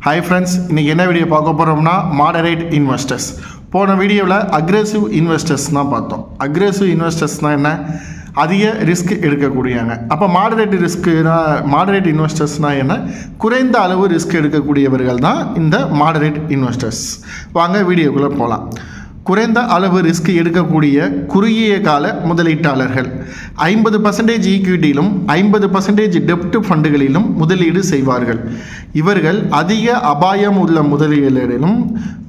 Hi friends, இன்றைக்கி என்ன video பார்க்க போகிறோம்னா மாடரேட் இன்வெஸ்டர்ஸ். போன வீடியோவில் அக்ரெசிவ் இன்வெஸ்டர்ஸ் தான் பார்த்தோம். அக்ரெசிவ் இன்வெஸ்டர்ஸ்னால் என்ன? அதிக ரிஸ்க் எடுக்கக்கூடியவங்க. அப்போ மாடரேட் இன்வெஸ்டர்ஸ்னால் என்ன? குறைந்த அளவு ரிஸ்க் எடுக்கக்கூடியவர்கள் தான் இந்த மாடரேட் இன்வெஸ்டர்ஸ். வாங்க வீடியோக்குள்ளே போகலாம். குறைந்த அளவு ரிஸ்க் எடுக்கக்கூடிய குறுகிய கால முதலீட்டாளர்கள் 50% ஈக்விட்டியிலும் 50% டெப்ட் ஃபண்டுகளிலும் முதலீடு செய்வார்கள். இவர்கள் அதிக அபாயம் உள்ள முதலீடுகளிலும்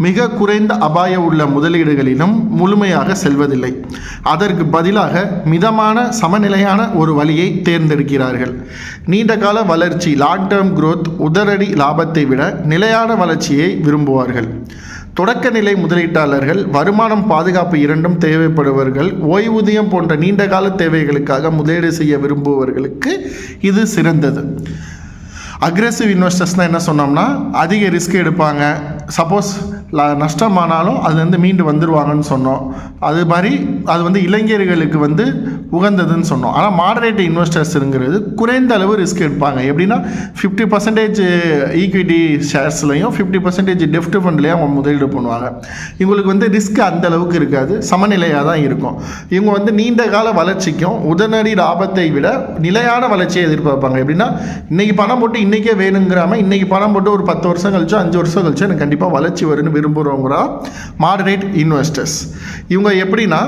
மிக குறைந்த அபாயம் உள்ள முதலீடுகளிலும் முழுமையாக செல்வதில்லை. அதற்கு பதிலாக மிதமான சமநிலையான ஒரு வழியை தேர்ந்தெடுக்கிறார்கள். நீண்டகால வளர்ச்சி லாங் டேர்ம் growth உடனடி லாபத்தை விட நிலையான வளர்ச்சியை விரும்புவார்கள். தொடக்க நிலை முதலீட்டாளர்கள் வருமானம் பாதுகாப்பு இரண்டும் தேவைப்படுபவர்கள். ஓய்வூதியம் போன்ற நீண்டகால தேவைகளுக்காக முதலீடு செய்ய விரும்புபவர்களுக்கு இது சிறந்தது. அக்ரெசிவ் இன்வெஸ்டர்ஸ்னால் என்ன சொன்னோம்னா, அதிக ரிஸ்க் எடுப்பாங்க. சப்போஸ் நஷ்டமானாலும் அதுலேருந்து மீண்டு வந்துடுவாங்கன்னு சொன்னோம். அது மாதிரி அது இளைஞர்களுக்கு உகந்ததுன்னு சொன்னோம். ஆனால் மாடரேட் இன்வெஸ்டர்ஸுங்கிறது குறைந்த அளவு ரிஸ்க் எடுப்பாங்க. எப்படின்னா 50% ஈக்விட்டி ஷேர்ஸ்லையும் 50% டெப்ட் ஃபண்ட்லேயும் அவங்க முதலீடு பண்ணுவாங்க. இவங்களுக்கு ரிஸ்க் அந்த அளவுக்கு இருக்காது, சமநிலையாக தான் இருக்கும். இவங்க நீண்ட கால வளர்ச்சிக்கும் உடனடி லாபத்தை விட நிலையான வளர்ச்சியை எதிர்பார்ப்பாங்க. எப்படின்னா இன்றைக்கி பணம் போட்டு இன்றைக்கே வேணுங்கிறாம இன்றைக்கி பணம் போட்டு ஒரு 10 வருஷம் கழிச்சோ 5 வருஷம் கழிச்சோ எனக்கு கண்டிப்பாக வளர்ச்சி வரும்னு விரும்புகிறவங்களா மாடரேட் இன்வெஸ்டர்ஸ். இவங்க எப்படின்னா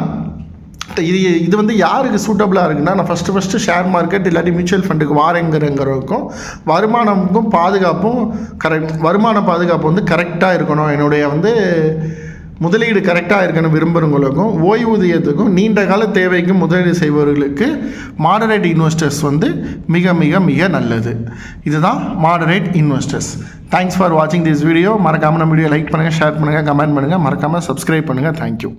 இது யாருக்கு சூட்டபிளாக இருக்குன்னா, நான் ஃபஸ்ட்டு ஷேர் மார்க்கெட் இல்லாட்டி மியூச்சுவல் ஃபண்டுக்கு வாரங்கிறவங்களுக்கும் வருமானமுக்கும் பாதுகாப்பும் வருமான பாதுகாப்பு கரெக்டாக இருக்கணும், என்னுடைய முதலீடு கரெக்டாக இருக்கணும் விரும்புகிறவங்களுக்கும் ஓய்வூதியத்துக்கும் நீண்ட கால தேவைக்கும் முதலீடு செய்பவர்களுக்கு மாடரேட் இன்வெஸ்டர்ஸ் மிக மிக மிக நல்லது. இதுதான் மாடரேட் இன்வெஸ்டர்ஸ். தேங்க்ஸ் ஃபார் வாட்சிங் திஸ் வீடியோ. மறக்காமல் நம்ம வீடியோ லைக் பண்ணுங்கள், ஷேர் பண்ணுங்கள், கமெண்ட் பண்ணுங்கள், மறக்காமல் சப்ஸ்கிரைப் பண்ணுங்கள். தேங்க்யூ.